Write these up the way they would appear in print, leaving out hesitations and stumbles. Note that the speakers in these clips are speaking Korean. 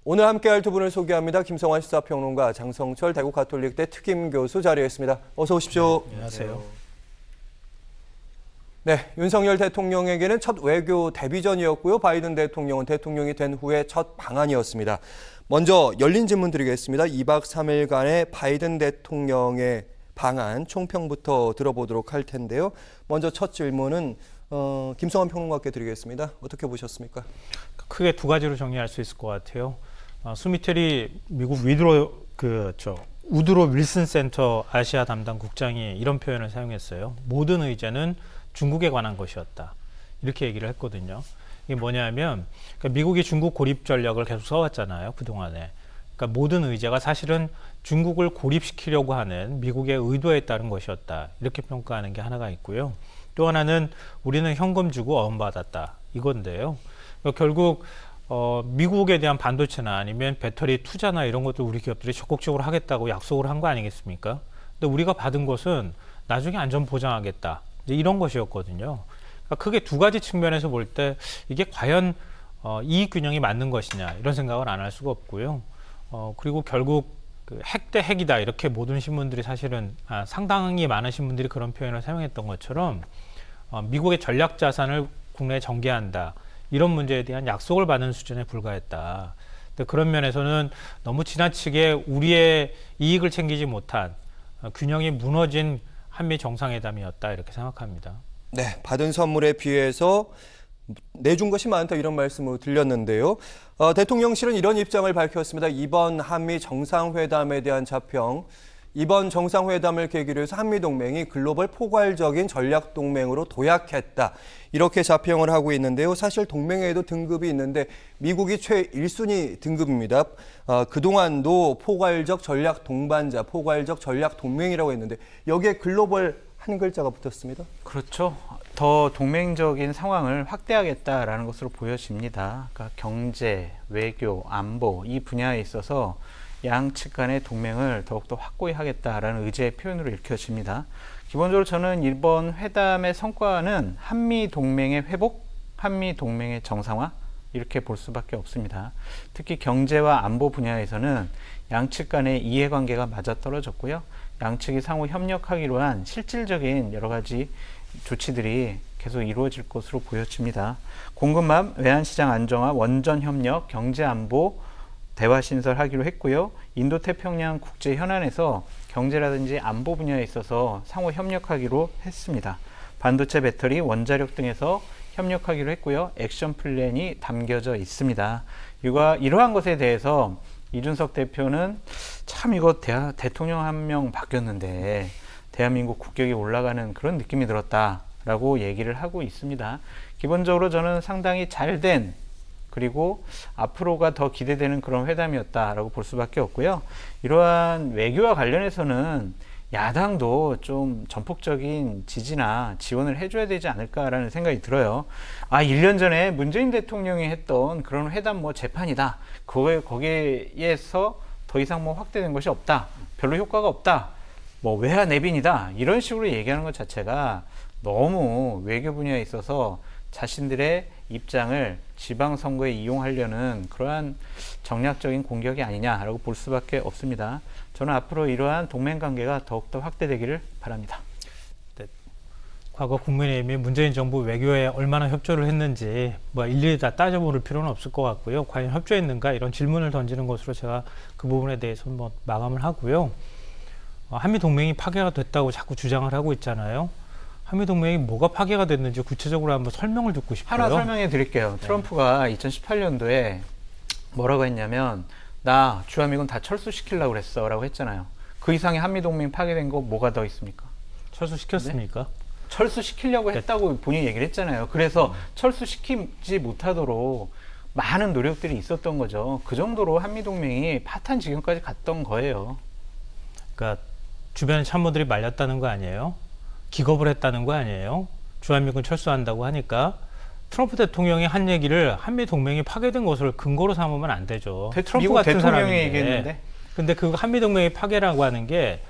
오늘 함께할 두 분을 소개합니다. 김성환 시사평론가, 장성철 대구 가톨릭대 특임교수 자리했습니다. 어서 오십시오. 네, 안녕하세요. 네, 윤석열 대통령에게는 첫 외교 데뷔전이었고요. 바이든 대통령은 대통령이 된 후에 첫 방한이었습니다. 먼저 열린 질문 드리겠습니다. 2박 3일간의 바이든 대통령의 방한 총평부터 들어보도록 할 텐데요. 먼저 첫 질문은 김성환 평론가께 드리겠습니다. 어떻게 보셨습니까? 크게 두 가지로 정리할 수 있을 것 같아요. 수미테리 미국 우드로 윌슨 센터 아시아 담당 국장이 이런 표현을 사용했어요. 모든 의제는 중국에 관한 것이었다. 이렇게 얘기를 했거든요. 이게 뭐냐면 그러니까 미국이 중국 고립 전략을 계속 써왔잖아요. 그동안에. 그러니까 모든 의제가 사실은 중국을 고립시키려고 하는 미국의 의도에 따른 것이었다. 이렇게 평가하는 게 하나가 있고요. 또 하나는 우리는 현금 주고 어음받았다. 이건데요. 그러니까 결국 미국에 대한 반도체나 아니면 배터리 투자나 이런 것들 우리 기업들이 적극적으로 하겠다고 약속을 한 거 아니겠습니까? 근데 우리가 받은 것은 나중에 안전 보장하겠다. 이제 이런 것이었거든요. 그러니까 크게 두 가지 측면에서 볼 때 이게 과연 이익 균형이 맞는 것이냐 이런 생각을 안 할 수가 없고요. 그리고 결국 핵 대 핵이다 이렇게 모든 신문들이 사실은 상당히 많은 신문들이 그런 표현을 사용했던 것처럼 미국의 전략 자산을 국내에 전개한다. 이런 문제에 대한 약속을 받는 수준에 불과했다. 근데 그런 면에서는 너무 지나치게 우리의 이익을 챙기지 못한 균형이 무너진 한미 정상회담이었다 이렇게 생각합니다. 네, 받은 선물에 비해서 내준 것이 많다 이런 말씀을 들렸는데요. 대통령실은 이런 입장을 밝혔습니다. 이번 한미 정상회담에 대한 자평, 이번 정상회담을 계기로 해서 한미동맹이 글로벌 포괄적인 전략동맹으로 도약했다. 이렇게 자평을 하고 있는데요. 사실 동맹에도 등급이 있는데 미국이 최1순위 등급입니다. 그동안도 포괄적 전략 동반자, 포괄적 전략 동맹이라고 했는데 여기에 글로벌 한 글자가 붙었습니다. 그렇죠. 더 동맹적인 상황을 확대하겠다라는 것으로 보여집니다. 그러니까 경제, 외교, 안보 이 분야에 있어서 양측 간의 동맹을 더욱더 확고히 하겠다라는 의지의 표현으로 읽혀집니다. 기본적으로 저는 이번 회담의 성과는 한미 동맹의 회복, 한미 동맹의 정상화 이렇게 볼 수밖에 없습니다. 특히 경제와 안보 분야에서는 양측 간의 이해관계가 맞아떨어졌고요. 양측이 상호 협력하기로 한 실질적인 여러 가지 조치들이 계속 이루어질 것으로 보여집니다. 공급망, 외환시장 안정화, 원전 협력, 경제 안보 대화 신설하기로 했고요. 인도태평양 국제 현안에서 경제라든지 안보 분야에 있어서 상호 협력하기로 했습니다. 반도체, 배터리, 원자력 등에서 협력하기로 했고요. 액션 플랜이 담겨져 있습니다. 이러한 것에 대해서 이준석 대표는 참 이거 대통령 한 명 바뀌었는데 대한민국 국격이 올라가는 그런 느낌이 들었다라고 얘기를 하고 있습니다. 기본적으로 저는 상당히 잘된 그리고 앞으로가 더 기대되는 그런 회담이었다라고 볼 수밖에 없고요. 이러한 외교와 관련해서는 야당도 좀 전폭적인 지지나 지원을 해줘야 되지 않을까라는 생각이 들어요. 1년 전에 문재인 대통령이 했던 그런 회담 재판이다. 거기에서 더 이상 확대된 것이 없다. 별로 효과가 없다. 외화 내빈이다. 이런 식으로 얘기하는 것 자체가 너무 외교 분야에 있어서 자신들의 입장을 지방선거에 이용하려는 그러한 정략적인 공격이 아니냐라고 볼 수밖에 없습니다. 저는 앞으로 이러한 동맹관계가 더욱더 확대되기를 바랍니다. 네. 과거 국민의힘이 문재인 정부 외교에 얼마나 협조를 했는지 일일이 다 따져볼 필요는 없을 것 같고요. 과연 협조했는가 이런 질문을 던지는 것으로 제가 그 부분에 대해서 마감을 하고요. 한미동맹이 파괴가 됐다고 자꾸 주장을 하고 있잖아요. 한미동맹이 뭐가 파괴가 됐는지 구체적으로 한번 설명을 듣고 싶어요. 하나 설명해 드릴게요. 네. 트럼프가 2018년도에 뭐라고 했냐면 나 주한미군 다 철수시키려고 그랬어 라고 했잖아요. 그 이상의 한미동맹 파괴된 거 뭐가 더 있습니까? 철수시켰습니까? 네? 철수시키려고 했다고 본인이 얘기를 했잖아요. 그래서 철수시키지 못하도록 많은 노력들이 있었던 거죠. 그 정도로 한미동맹이 파탄 지경까지 갔던 거예요. 그러니까 주변 참모들이 말렸다는 거 아니에요? 기겁을 했다는 거 아니에요? 주한미군 철수한다고 하니까 트럼프 대통령이 한 얘기를 한미 동맹이 파괴된 것을 근거로 삼으면 안 되죠. 트럼프 같은 대통령이 얘기했는데. 근데 그 한미 동맹이 파괴라고 하는 게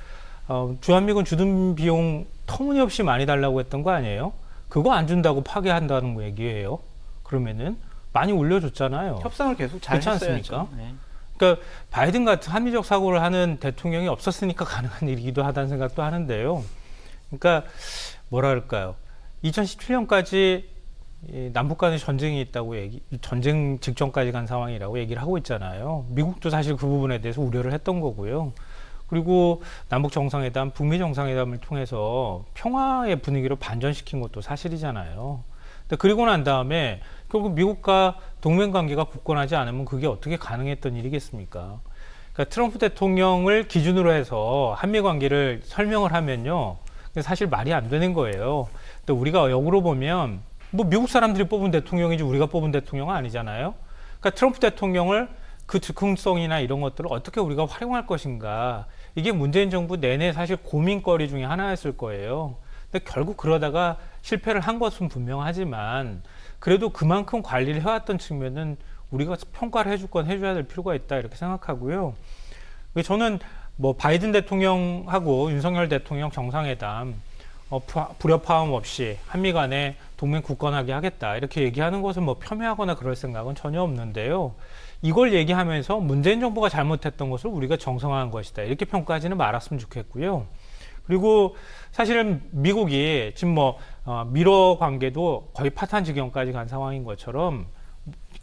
주한미군 주둔 비용 터무니없이 많이 달라고 했던 거 아니에요? 그거 안 준다고 파괴한다는 얘기예요. 그러면은 많이 올려줬잖아요. 협상을 계속 잘 그렇지 했어야죠. 않습니까? 네. 그러니까 바이든 같은 합리적 사고를 하는 대통령이 없었으니까 가능한 일이기도 하다는 생각도 하는데요. 그러니까 뭐라 그럴까요? 2017년까지 남북 간의 전쟁이 있다고 전쟁 직전까지 간 상황이라고 얘기를 하고 있잖아요. 미국도 사실 그 부분에 대해서 우려를 했던 거고요. 그리고 남북 정상회담, 북미 정상회담을 통해서 평화의 분위기로 반전시킨 것도 사실이잖아요. 근데 그리고 난 다음에 결국 미국과 동맹 관계가 굳건하지 않으면 그게 어떻게 가능했던 일이겠습니까? 그러니까 트럼프 대통령을 기준으로 해서 한미 관계를 설명을 하면요, 사실 말이 안 되는 거예요. 근데 우리가 역으로 보면 뭐 미국 사람들이 뽑은 대통령이지 우리가 뽑은 대통령은 아니잖아요. 그러니까 트럼프 대통령을 그 즉흥성이나 이런 것들을 어떻게 우리가 활용할 것인가, 이게 문재인 정부 내내 사실 고민거리 중에 하나였을 거예요. 근데 결국 그러다가 실패를 한 것은 분명하지만 그래도 그만큼 관리를 해왔던 측면은 우리가 평가를 해줄 건 해줘야 될 필요가 있다, 이렇게 생각하고요. 저는 뭐 바이든 대통령하고 윤석열 대통령 정상회담 불협화음 없이 한미 간에 동맹 굳건하게 하겠다, 이렇게 얘기하는 것은 뭐 폄훼하거나 그럴 생각은 전혀 없는데요. 이걸 얘기하면서 문재인 정부가 잘못했던 것을 우리가 정상화한 것이다, 이렇게 평가하지는 말았으면 좋겠고요. 그리고 사실은 미국이 지금 미러 관계도 거의 파탄 지경까지 간 상황인 것처럼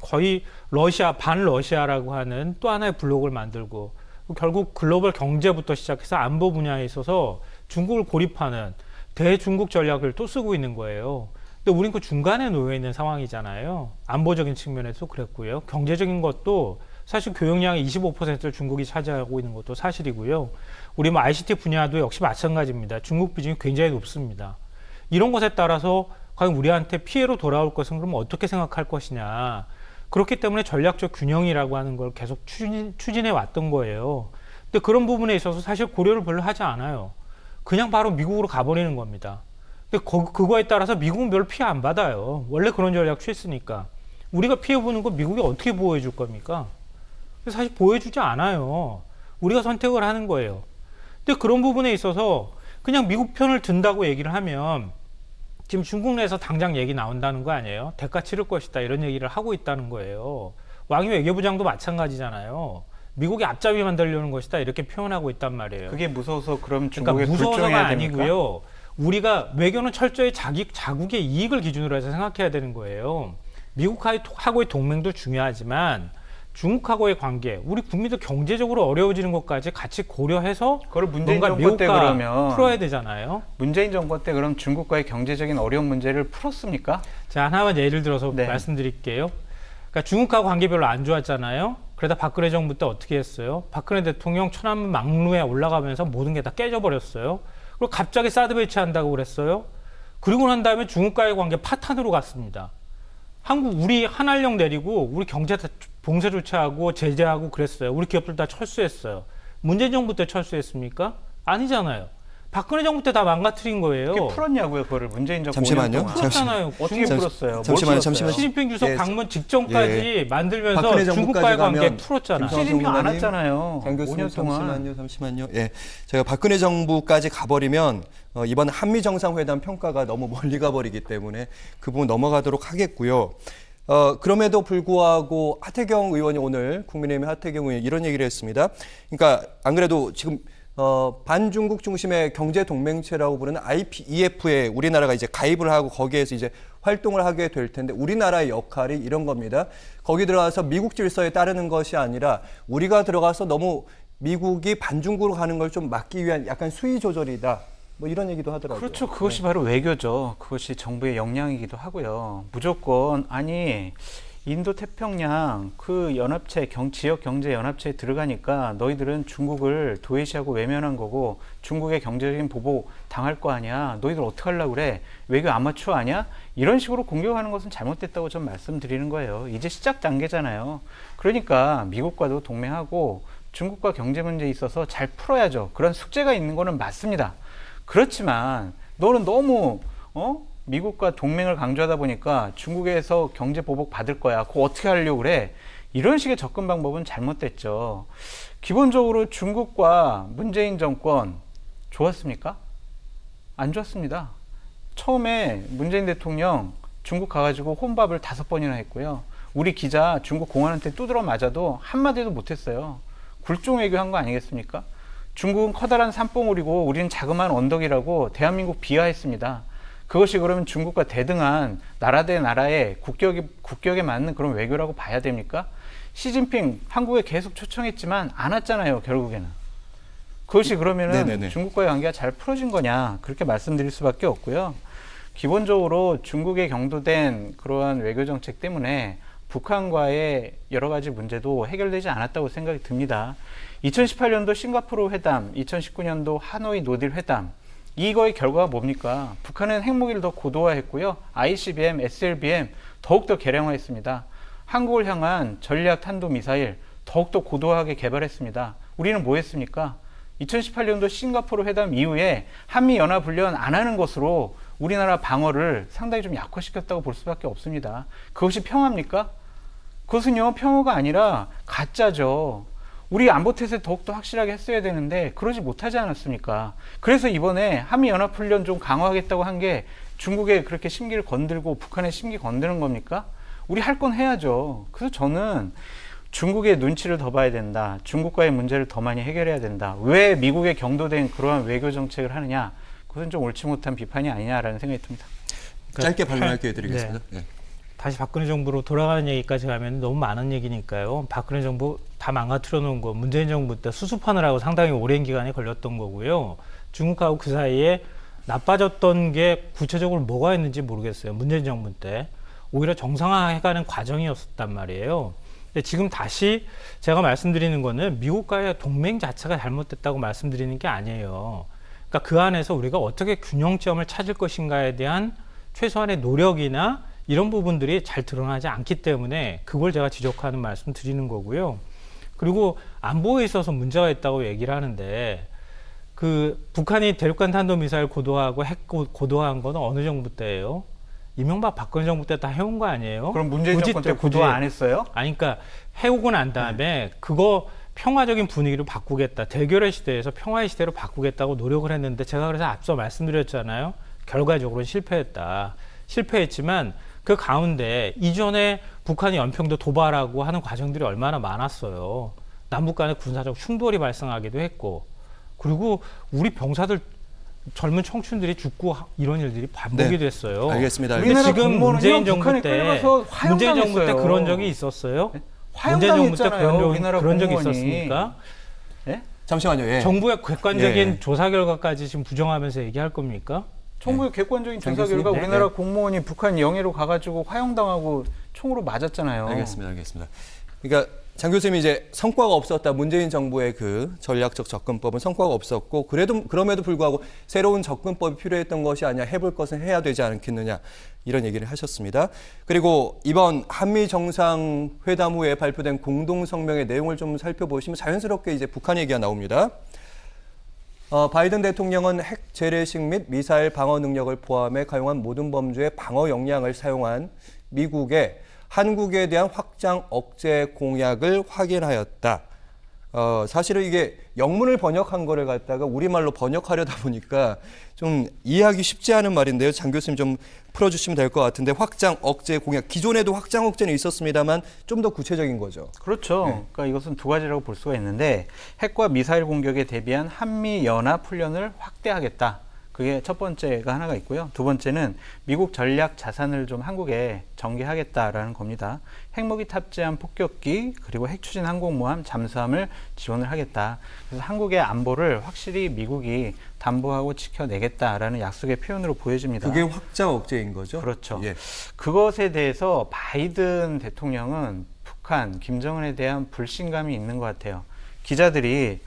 거의 러시아, 반러시아라고 하는 또 하나의 블록을 만들고 결국 글로벌 경제부터 시작해서 안보 분야에 있어서 중국을 고립하는 대중국 전략을 또 쓰고 있는 거예요. 근데 우린 그 중간에 놓여 있는 상황이잖아요. 안보적인 측면에서 그랬고요. 경제적인 것도 사실 교역량의 25%를 중국이 차지하고 있는 것도 사실이고요. 우리 뭐 ICT 분야도 역시 마찬가지입니다. 중국 비중이 굉장히 높습니다. 이런 것에 따라서 과연 우리한테 피해로 돌아올 것은 그럼 어떻게 생각할 것이냐. 그렇기 때문에 전략적 균형이라고 하는 걸 계속 추진해 왔던 거예요. 근데 그런 부분에 있어서 사실 고려를 별로 하지 않아요. 그냥 바로 미국으로 가버리는 겁니다. 근데 그거에 따라서 미국은 별로 피해 안 받아요. 원래 그런 전략 취했으니까. 우리가 피해 보는 거 미국이 어떻게 보호해 줄 겁니까? 사실 보여주지 않아요. 우리가 선택을 하는 거예요. 근데 그런 부분에 있어서 그냥 미국 편을 든다고 얘기를 하면 지금 중국 내에서 당장 얘기 나온다는 거 아니에요? 대가 치를 것이다, 이런 얘기를 하고 있다는 거예요. 왕이 외교부장도 마찬가지잖아요. 미국이 앞잡이 만들려는 것이다, 이렇게 표현하고 있단 말이에요. 그게 무서워서 그럼 중국에 그러니까 무서워서가 굴종해야 됩니까? 아니고요. 우리가 외교는 철저히 자국의 이익을 기준으로 해서 생각해야 되는 거예요. 미국하고의 동맹도 중요하지만 중국하고의 관계, 우리 국민들 경제적으로 어려워지는 것까지 같이 고려해서 그걸 문재인 뭔가 정권 때 미국과 그러면 풀어야 되잖아요. 문재인 정권 때 그럼 중국과의 경제적인 어려운 문제를 풀었습니까? 자, 하나만 예를 들어서 네. 말씀드릴게요. 그러니까 중국하고 관계 별로 안 좋았잖아요. 그러다 박근혜 정부 때 어떻게 했어요? 박근혜 대통령 천안문 막루에 올라가면서 모든 게 다 깨져버렸어요. 그리고 갑자기 사드 배치한다고 그랬어요. 그리고 난 다음에 중국과의 관계 파탄으로 갔습니다. 우리 한알령 내리고 우리 경제 다 봉쇄 조치하고 제재하고 그랬어요. 우리 기업들 다 철수했어요. 문재인 정부 때 철수했습니까? 아니잖아요. 박근혜 정부 때 다 망가뜨린 거예요. 어떻게 풀었냐고요, 그거를 문재인 정권. 잠시만요. 5년 동안. 풀었잖아요. 어떻게 풀었어요? 잠시만요. 시진핑 주석 예, 방문 직전까지 만들면서 박근혜 중국과의 정부까지 관계 가면 풀었잖아요. 시진핑 안 장교수님, 왔잖아요. 장 교수님 5년 동안. 잠시만요. 예, 제가 박근혜 정부까지 가버리면 이번 한미 정상회담 평가가 너무 멀리 가버리기 때문에 그 부분 넘어가도록 하겠고요. 그럼에도 불구하고 하태경 의원이 오늘 국민의힘의 하태경 의원이 이런 얘기를 했습니다. 그러니까 안 그래도 지금 반중국 중심의 경제 동맹체라고 부르는 IPEF에 우리나라가 이제 가입을 하고 거기에서 이제 활동을 하게 될 텐데 우리나라의 역할이 이런 겁니다. 거기 들어가서 미국 질서에 따르는 것이 아니라 우리가 들어가서 너무 미국이 반중국으로 가는 걸 좀 막기 위한 약간 수위 조절이다. 뭐 이런 얘기도 하더라고요. 그렇죠. 그것이 바로 외교죠. 그것이 정부의 역량이기도 하고요. 무조건 인도 태평양 그 연합체 지역 경제 연합체에 들어가니까 너희들은 중국을 도외시하고 외면한 거고 중국의 경제적인 보복 당할 거 아니야. 너희들 어떻게 하려고 그래? 외교 아마추어 아니야? 이런 식으로 공격하는 것은 잘못됐다고 좀 말씀드리는 거예요. 이제 시작 단계잖아요. 그러니까 미국과도 동맹하고 중국과 경제 문제에 있어서 잘 풀어야죠. 그런 숙제가 있는 거는 맞습니다. 그렇지만 너는 너무 미국과 동맹을 강조하다 보니까 중국에서 경제 보복 받을 거야. 그거 어떻게 하려고 그래? 이런 식의 접근 방법은 잘못됐죠. 기본적으로 중국과 문재인 정권 좋았습니까? 안 좋았습니다. 처음에 문재인 대통령 중국 가가지고 혼밥을 5번이나 했고요. 우리 기자 중국 공안한테 두드러 맞아도 한마디도 못했어요. 굴종 외교한 거 아니겠습니까? 중국은 커다란 산봉우리고 우리는 자그마한 언덕이라고 대한민국 비하했습니다. 그것이 그러면 중국과 대등한 나라 대 나라의 국격에 맞는 그런 외교라고 봐야 됩니까? 시진핑 한국에 계속 초청했지만 안 왔잖아요, 결국에는. 그것이 그러면은 네네네. 중국과의 관계가 잘 풀어진 거냐, 그렇게 말씀드릴 수밖에 없고요. 기본적으로 중국에 경도된 그러한 외교 정책 때문에 북한과의 여러 가지 문제도 해결되지 않았다고 생각이 듭니다. 2018년도 싱가포르 회담, 2019년도 하노이 노딜 회담, 이거의 결과가 뭡니까? 북한은 핵무기를 더 고도화했고요. ICBM, SLBM 더욱더 개량화했습니다. 한국을 향한 전략 탄도미사일 더욱더 고도화하게 개발했습니다. 우리는 뭐 했습니까? 2018년도 싱가포르 회담 이후에 한미연합훈련 안 하는 것으로 우리나라 방어를 상당히 좀 약화시켰다고 볼 수밖에 없습니다. 그것이 평화입니까? 그것은요, 평화가 아니라 가짜죠. 우리 안보태세 더욱더 확실하게 했어야 되는데 그러지 못하지 않았습니까? 그래서 이번에 한미연합훈련 좀 강화하겠다고 한 게 중국에 그렇게 심기를 건들고 북한의 심기 건드는 겁니까? 우리 할 건 해야죠. 그래서 저는 중국의 눈치를 더 봐야 된다. 중국과의 문제를 더 많이 해결해야 된다. 왜 미국에 경도된 그러한 외교 정책을 하느냐? 그것은 좀 옳지 못한 비판이 아니냐라는 생각이 듭니다. 짧게 반론할 기회 드리겠습니다. 네. 네. 다시 박근혜 정부로 돌아가는 얘기까지 가면 너무 많은 얘기니까요. 박근혜 정부 다 망가뜨려 놓은 거, 문재인 정부 때 수습하느라고 상당히 오랜 기간이 걸렸던 거고요. 중국하고 그 사이에 나빠졌던 게 구체적으로 뭐가 있는지 모르겠어요. 문재인 정부 때. 오히려 정상화해가는 과정이었단 말이에요. 근데 지금 다시 제가 말씀드리는 거는 미국과의 동맹 자체가 잘못됐다고 말씀드리는 게 아니에요. 그러니까 그 안에서 우리가 어떻게 균형점을 찾을 것인가에 대한 최소한의 노력이나 이런 부분들이 잘 드러나지 않기 때문에 그걸 제가 지적하는 말씀 드리는 거고요. 그리고 안보에 있어서 문제가 있다고 얘기를 하는데 그 북한이 대륙간 탄도미사일 고도화하고 핵 고도화한 건 어느 정부 때예요? 이명박 박근혜 정부 때 다 해온 거 아니에요? 그럼 문재인 정권 때 고도화 안 했어요? 아니, 그러니까 해오고 난 다음에 그거 평화적인 분위기로 바꾸겠다. 대결의 시대에서 평화의 시대로 바꾸겠다고 노력을 했는데 제가 그래서 앞서 말씀드렸잖아요. 결과적으로 실패했다. 실패했지만 그 가운데 이전에 북한이 연평도 도발하고 하는 과정들이 얼마나 많았어요. 남북 간의 군사적 충돌이 발생하기도 했고 그리고 우리 병사들 젊은 청춘들이 죽고 이런 일들이 반복이 네. 됐어요. 알겠습니다. 근데 지금 문재인 정부 북한에 때 끌려가서 문재인 정부 때 화형당했어요. 그런 적이 있었어요? 네? 문재인 정부 때 화형당했잖아요. 우리나라 그런 적이 공무원이. 있었습니까? 예? 잠시만요. 예. 정부의 객관적인 예. 조사 결과까지 지금 부정하면서 얘기할 겁니까? 정부의 객관적인 조사 교수님, 결과 네. 우리나라 네. 공무원이 북한 영해로 가가지고 화형당하고 총으로 맞았잖아요. 알겠습니다. 그러니까 장 교수님이 이제 성과가 없었다. 문재인 정부의 그 전략적 접근법은 성과가 없었고 그럼에도 불구하고 새로운 접근법이 필요했던 것이 아니야. 해볼 것은 해야 되지 않겠느냐. 이런 얘기를 하셨습니다. 그리고 이번 한미 정상회담 후에 발표된 공동성명의 내용을 좀 살펴보시면 자연스럽게 이제 북한 얘기가 나옵니다. 바이든 대통령은 핵 재래식 및 미사일 방어 능력을 포함해 가용한 모든 범주의 방어 역량을 사용한 미국의 한국에 대한 확장 억제 공약을 확인하였다. 사실은 이게 영문을 번역한 거를 갖다가 우리말로 번역하려다 보니까 좀 이해하기 쉽지 않은 말인데요. 장 교수님 좀 풀어주시면 될 것 같은데 확장 억제 공약. 기존에도 확장 억제는 있었습니다만 좀 더 구체적인 거죠. 그렇죠. 네. 그러니까 이것은 두 가지라고 볼 수가 있는데 핵과 미사일 공격에 대비한 한미 연합 훈련을 확대하겠다. 그게 첫 번째가 하나가 있고요. 두 번째는 미국 전략 자산을 좀 한국에 전개하겠다라는 겁니다. 핵무기 탑재한 폭격기 그리고 핵추진 항공모함 잠수함을 지원을 하겠다. 그래서 한국의 안보를 확실히 미국이 담보하고 지켜내겠다라는 약속의 표현으로 보여집니다. 그게 확장 억제인 거죠? 그렇죠. 예. 그것에 대해서 바이든 대통령은 북한, 김정은에 대한 불신감이 있는 것 같아요. 기자들이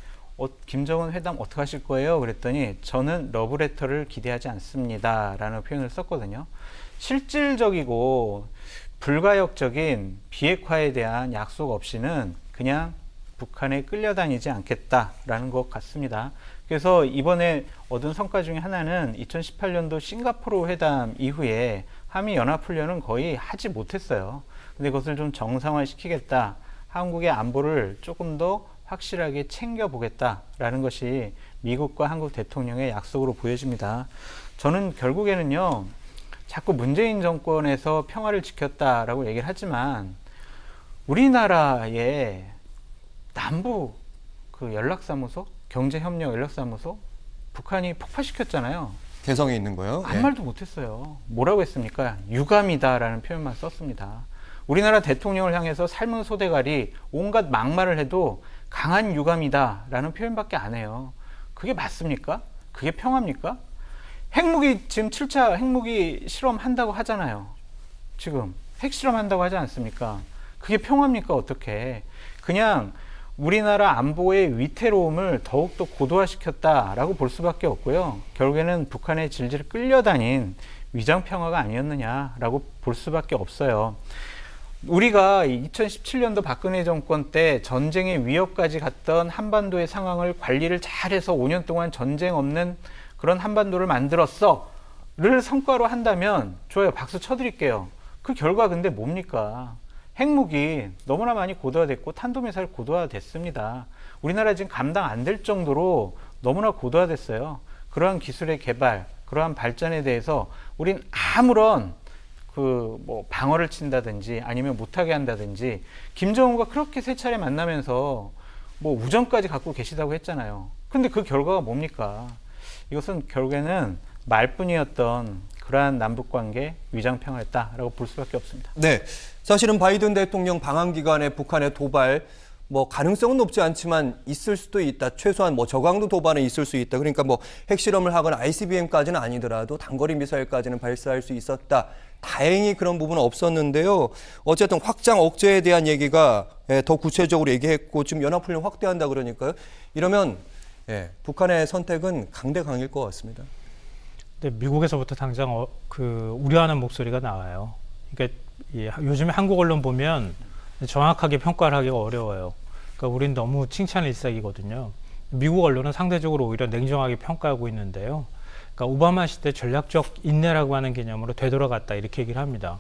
김정은 회담 어떻게 하실 거예요? 그랬더니 저는 러브레터를 기대하지 않습니다. 라는 표현을 썼거든요. 실질적이고 불가역적인 비핵화에 대한 약속 없이는 그냥 북한에 끌려다니지 않겠다라는 것 같습니다. 그래서 이번에 얻은 성과 중에 하나는 2018년도 싱가포르 회담 이후에 한미 연합훈련은 거의 하지 못했어요. 근데 그것을 좀 정상화시키겠다. 한국의 안보를 조금 더 확실하게 챙겨보겠다라는 것이 미국과 한국 대통령의 약속으로 보여집니다. 저는 결국에는요, 자꾸 문재인 정권에서 평화를 지켰다라고 얘기를 하지만 우리나라의 남부 그 연락사무소, 경제협력 연락사무소 북한이 폭파시켰잖아요. 개성에 있는 거요? 아무 말도 못했어요. 뭐라고 했습니까? 유감이다라는 표현만 썼습니다. 우리나라 대통령을 향해서 삶은 소대가리 온갖 막말을 해도 강한 유감이다라는 표현밖에 안 해요. 그게 맞습니까? 그게 평화입니까? 핵무기 지금 7차 핵무기 실험한다고 하잖아요. 지금 핵실험한다고 하지 않습니까? 그게 평화입니까? 어떻게? 그냥 우리나라 안보의 위태로움을 더욱더 고도화시켰다라고 볼 수밖에 없고요. 결국에는 북한의 질질 끌려다닌 위장평화가 아니었느냐라고 볼 수밖에 없어요. 우리가 2017년도 박근혜 정권 때 전쟁의 위협까지 갔던 한반도의 상황을 관리를 잘해서 5년 동안 전쟁 없는 그런 한반도를 만들었어를 성과로 한다면 좋아요. 박수 쳐드릴게요. 그 결과 근데 뭡니까? 핵무기 너무나 많이 고도화됐고 탄도미사일 고도화됐습니다. 우리나라 지금 감당 안 될 정도로 너무나 고도화됐어요. 그러한 기술의 개발, 그러한 발전에 대해서 우린 아무런 뭐 방어를 친다든지 아니면 못하게 한다든지 김정은과 그렇게 세 차례 만나면서 뭐 우정까지 갖고 계시다고 했잖아요. 근데 그 결과가 뭡니까? 이것은 결국에는 말뿐이었던 그러한 남북관계 위장평화였다라고 볼 수밖에 없습니다. 네, 사실은 바이든 대통령 방한 기간에 북한의 도발 가능성은 높지 않지만 있을 수도 있다. 최소한 저강도 도발은 있을 수 있다. 그러니까 핵실험을 하거나 ICBM까지는 아니더라도 단거리 미사일까지는 발사할 수 있었다. 다행히 그런 부분은 없었는데요. 어쨌든 확장 억제에 대한 얘기가 더 구체적으로 얘기했고 지금 연합훈련 확대한다 그러니까요. 이러면 북한의 선택은 강대강일 것 같습니다. 근데 미국에서부터 당장 우려하는 목소리가 나와요. 그러니까 요즘에 한국 언론 보면 정확하게 평가를 하기가 어려워요. 그러니까 우린 너무 칭찬 일색이거든요. 미국 언론은 상대적으로 오히려 냉정하게 평가하고 있는데요. 그러니까 오바마 시대 전략적 인내라고 하는 개념으로 되돌아갔다 이렇게 얘기를 합니다.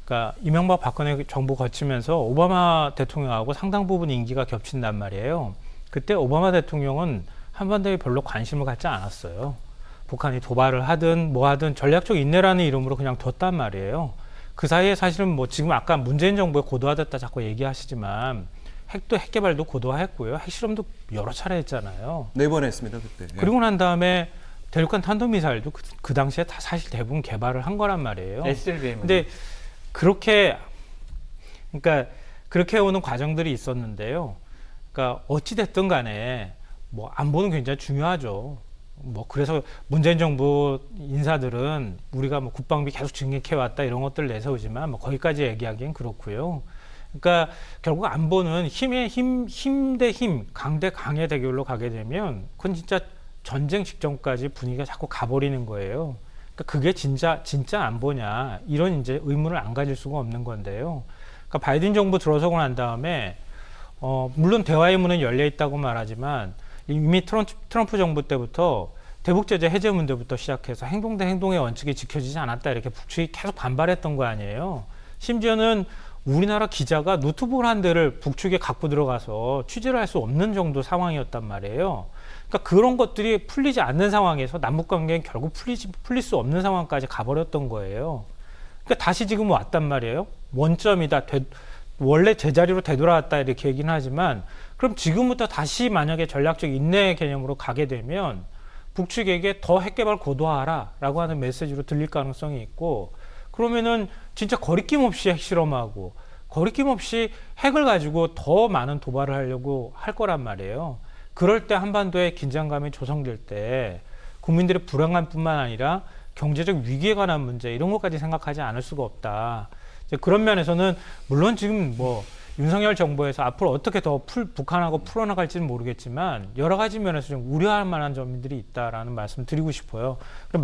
그러니까 이명박 박근혜 정부 거치면서 오바마 대통령하고 상당 부분 임기가 겹친단 말이에요. 그때 오바마 대통령은 한반도에 별로 관심을 갖지 않았어요. 북한이 도발을 하든 뭐 하든 전략적 인내라는 이름으로 그냥 뒀단 말이에요. 그 사이에 사실은 지금 아까 문재인 정부에 고도화됐다 자꾸 얘기하시지만 핵 개발도 고도화했고요. 핵실험도 여러 차례 했잖아요. 4번 했습니다, 그때. 그리고 난 다음에 대륙간 탄도미사일도 그 당시에 다 사실 대부분 개발을 한 거란 말이에요. SLBM. 근데 그렇게 오는 과정들이 있었는데요. 그러니까 어찌 됐든 간에 안보는 굉장히 중요하죠. 그래서 문재인 정부 인사들은 우리가 국방비 계속 증액해왔다 이런 것들을 내세우지만 거기까지 얘기하기엔 그렇고요. 그러니까 결국 안보는 힘 대 힘, 강 대 강의 대결로 가게 되면 그건 진짜 전쟁 직전까지 분위기가 자꾸 가버리는 거예요. 그러니까 그게 진짜 안보냐 이런 이제 의문을 안 가질 수가 없는 건데요. 그러니까 바이든 정부 들어서고 난 다음에 물론 대화의 문은 열려 있다고 말하지만 이미 트럼프 정부 때부터 대북 제재 해제 문제부터 시작해서 행동 대 행동의 원칙이 지켜지지 않았다 이렇게 북측이 계속 반발했던 거 아니에요. 심지어는 우리나라 기자가 노트북 한 대를 북측에 갖고 들어가서 취재를 할 수 없는 정도 상황이었단 말이에요. 그러니까 그런 것들이 풀리지 않는 상황에서 남북관계는 결국 풀릴 수 없는 상황까지 가버렸던 거예요. 그러니까 다시 지금 왔단 말이에요. 원점이다. 원래 제자리로 되돌아왔다 이렇게 얘기는 하지만 그럼 지금부터 다시 만약에 전략적 인내 개념으로 가게 되면 북측에게 더 핵개발 고도화하라 라고 하는 메시지로 들릴 가능성이 있고 그러면은 진짜 거리낌 없이 핵실험하고 거리낌 없이 핵을 가지고 더 많은 도발을 하려고 할 거란 말이에요. 그럴 때 한반도에 긴장감이 조성될 때 국민들의 불안감뿐만 아니라 경제적 위기에 관한 문제 이런 것까지 생각하지 않을 수가 없다. 이제 그런 면에서는 물론 지금 윤석열 정부에서 앞으로 어떻게 더 북한하고 풀어나갈지는 모르겠지만 여러 가지 면에서 좀 우려할 만한 점들이 있다라는 말씀 드리고 싶어요. 그럼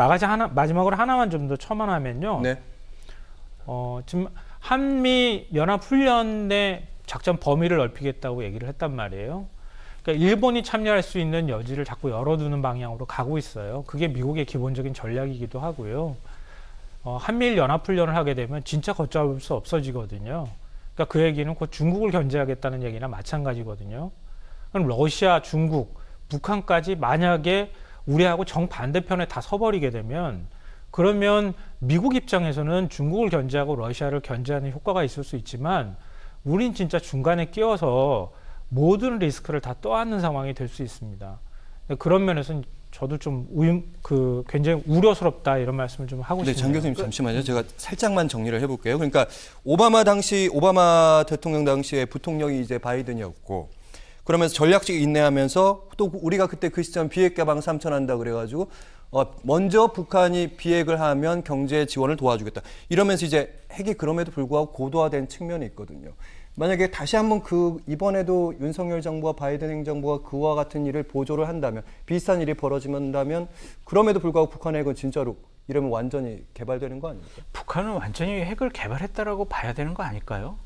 마지막으로 하나만 좀 더 첨언하면요. 네. 지금 한미 연합훈련의 작전 범위를 넓히겠다고 얘기를 했단 말이에요. 그러니까 일본이 참여할 수 있는 여지를 자꾸 열어두는 방향으로 가고 있어요. 그게 미국의 기본적인 전략이기도 하고요. 한미일 연합훈련을 하게 되면 진짜 걷잡을 수 없어지거든요. 그러니까 그 얘기는 곧 중국을 견제하겠다는 얘기나 마찬가지거든요. 그럼 러시아, 중국, 북한까지 만약에 우리하고 정반대편에 다 서버리게 되면 그러면 미국 입장에서는 중국을 견제하고 러시아를 견제하는 효과가 있을 수 있지만 우린 진짜 중간에 끼어서 모든 리스크를 다 떠안는 상황이 될 수 있습니다. 그런 면에서는 저도 좀 굉장히 우려스럽다 이런 말씀을 좀 하고 네, 싶네요. 장 교수님 잠시만요. 제가 살짝만 정리를 해볼게요. 그러니까 오바마 대통령 당시에 부통령이 이제 바이든이었고, 그러면서 전략적 인내하면서 또 우리가 그때 그 시점 비핵 개방 삼천한다 그래가지고 먼저 북한이 비핵을 하면 경제 지원을 도와주겠다. 이러면서 이제 핵이 그럼에도 불구하고 고도화된 측면이 있거든요. 만약에 다시 한번 이번에도 윤석열 정부와 바이든 행정부가 그와 같은 일을 보조를 한다면, 비슷한 일이 벌어진다면, 그럼에도 불구하고 북한 핵은 진짜로 이러면 완전히 개발되는 거 아닙니까? 북한은 완전히 핵을 개발했다라고 봐야 되는 거 아닐까요?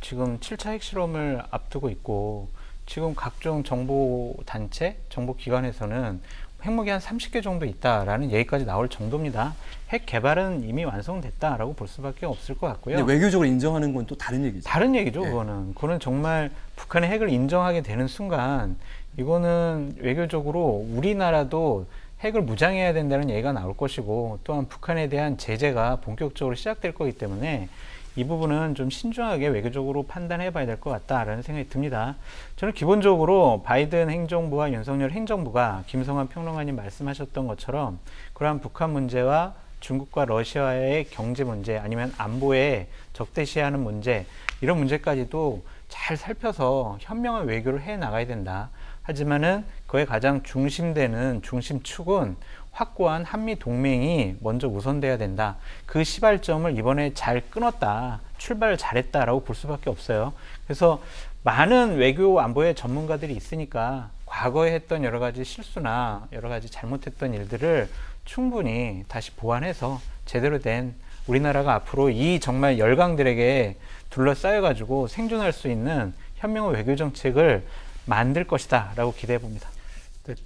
지금 7차 핵실험을 앞두고 있고, 지금 각종 정보 단체, 정보 기관에서는 핵무기 한 30개 정도 있다라는 얘기까지 나올 정도입니다. 핵 개발은 이미 완성됐다라고 볼 수밖에 없을 것 같고요. 근데 외교적으로 인정하는 건 또 다른 얘기죠. 다른 얘기죠, 예. 그거는 정말 북한의 핵을 인정하게 되는 순간, 이거는 외교적으로 우리나라도 핵을 무장해야 된다는 얘기가 나올 것이고, 또한 북한에 대한 제재가 본격적으로 시작될 거기 때문에 이 부분은 좀 신중하게 외교적으로 판단해 봐야 될 것 같다라는 생각이 듭니다. 저는 기본적으로 바이든 행정부와 윤석열 행정부가 김성환 평론가님 말씀하셨던 것처럼 그러한 북한 문제와 중국과 러시아의 경제 문제, 아니면 안보에 적대시하는 문제, 이런 문제까지도 잘 살펴서 현명한 외교를 해 나가야 된다. 하지만은 그의 가장 중심축은 확고한 한미 동맹이 먼저 우선돼야 된다. 그 시발점을 이번에 잘 끊었다. 출발을 잘했다라고 볼 수밖에 없어요. 그래서 많은 외교 안보의 전문가들이 있으니까 과거에 했던 여러 가지 실수나 여러 가지 잘못했던 일들을 충분히 다시 보완해서 제대로 된 우리나라가 앞으로 이 정말 열강들에게 둘러싸여가지고 생존할 수 있는 현명한 외교 정책을 만들 것이다 라고 기대해 봅니다.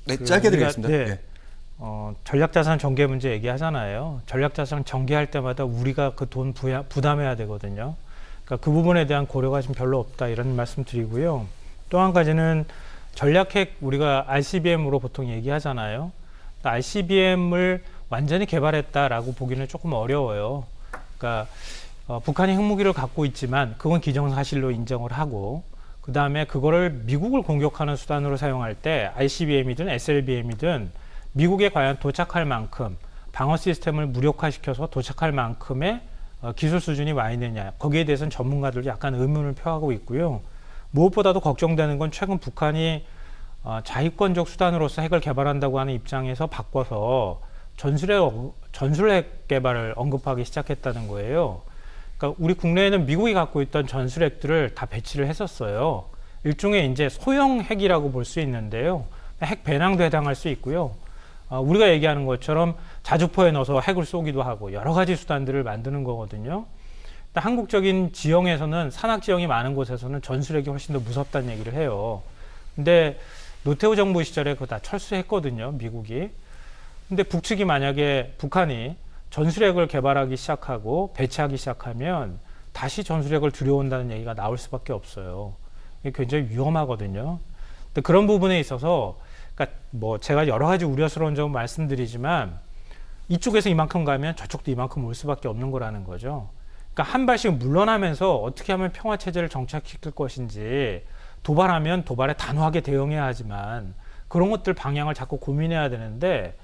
네, 짧게 드리겠습니다. 네. 네. 전략자산 전개 문제 얘기하잖아요. 전략자산 전개할 때마다 우리가 그 돈 부담해야 되거든요. 그러니까 그 부분에 대한 고려가 지금 별로 없다 이런 말씀 드리고요. 또 한 가지는 전략핵 우리가 ICBM으로 보통 얘기하잖아요. ICBM을 완전히 개발했다라고 보기는 조금 어려워요. 그러니까 북한이 핵무기를 갖고 있지만 그건 기정사실로 인정을 하고, 그 다음에 그거를 미국을 공격하는 수단으로 사용할 때 ICBM이든 SLBM이든 미국에 과연 도착할 만큼 방어 시스템을 무력화시켜서 도착할 만큼의 기술 수준이 와 있느냐, 거기에 대해서는 전문가들도 약간 의문을 표하고 있고요. 무엇보다도 걱정되는 건 최근 북한이 자위권적 수단으로서 핵을 개발한다고 하는 입장에서 바꿔서 전술핵 개발을 언급하기 시작했다는 거예요. 그러니까 우리 국내에는 미국이 갖고 있던 전술핵들을 다 배치를 했었어요. 일종의 이제 소형 핵이라고 볼 수 있는데요. 핵 배낭도 해당할 수 있고요. 우리가 얘기하는 것처럼 자주포에 넣어서 핵을 쏘기도 하고 여러 가지 수단들을 만드는 거거든요. 한국적인 지형에서는, 산악 지형이 많은 곳에서는 전술핵이 훨씬 더 무섭다는 얘기를 해요. 근데 노태우 정부 시절에 그거 다 철수했거든요, 미국이. 근데 북측이 만약에 북한이 전술핵을 개발하기 시작하고 배치하기 시작하면 다시 전술핵을 두려워한다는 얘기가 나올 수밖에 없어요. 이게 굉장히 위험하거든요. 근데 그런 부분에 있어서, 그러니까 뭐 제가 여러 가지 우려스러운 점을 말씀드리지만 이쪽에서 이만큼 가면 저쪽도 이만큼 올 수밖에 없는 거라는 거죠. 그러니까 한 발씩 물러나면서 어떻게 하면 평화 체제를 정착시킬 것인지, 도발하면 도발에 단호하게 대응해야 하지만 그런 것들 방향을 자꾸 고민해야 되는데,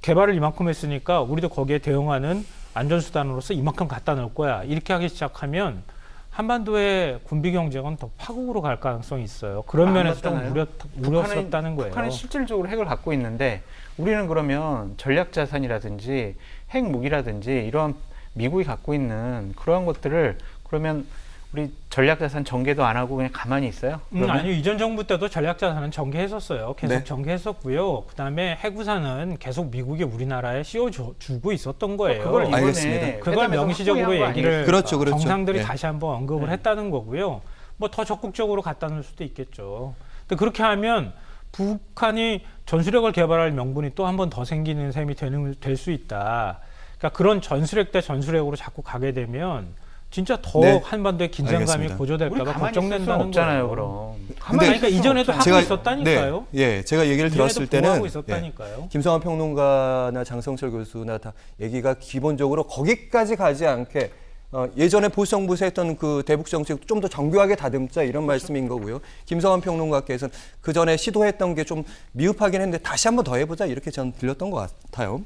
개발을 이만큼 했으니까 우리도 거기에 대응하는 안전수단으로서 이만큼 갖다 놓을 거야, 이렇게 하기 시작하면 한반도의 군비 경쟁은 더 파국으로 갈 가능성이 있어요. 그런 면에서 좀 우려스럽다는 거예요. 북한은 실질적으로 핵을 갖고 있는데, 우리는 그러면 전략자산이라든지 핵무기라든지 이런 미국이 갖고 있는 그러한 것들을 그러면 우리 전략자산 전개도 안 하고 그냥 가만히 있어요? 아니요. 이전 정부 때도 전략자산은 전개했었어요. 계속 네. 전개했었고요. 그다음에 해구산은 계속 미국이 우리나라에 씌워주고 있었던 거예요. 그걸 이번에 알겠습니다. 그걸 명시적으로 얘기를 그렇죠. 정상들이 네. 다시 한번 언급을 했다는 거고요. 뭐 더 적극적으로 갖다 놓을 수도 있겠죠. 근데 그렇게 하면 북한이 전술핵을 개발할 명분이 또 한 번 더 생기는 셈이 될 수 있다. 그러니까 그런 전술핵 대 전술핵으로 자꾸 가게 되면 진짜 더 네. 한반도의 긴장감이 알겠습니다. 고조될까 봐 가만히 있을 수 걱정된다는 없잖아요, 거예요. 그럼. 근데 그러니까 이전에도 하고 있었다니까요. 네, 예, 제가 얘기를 들었을 이전에도 보호하고 때는 있었다니까요. 김성환 평론가나 장성철 교수나 다 얘기가 기본적으로 거기까지 가지 않게 예전에 보수 정부에서 했던 그 대북 정책도 좀 더 정교하게 다듬자 이런 말씀인 거고요. 김성환 평론가께서는 그 전에 시도했던 게 좀 미흡하긴 했는데 다시 한번 더 해보자 이렇게 저는 들렸던 것 같아요.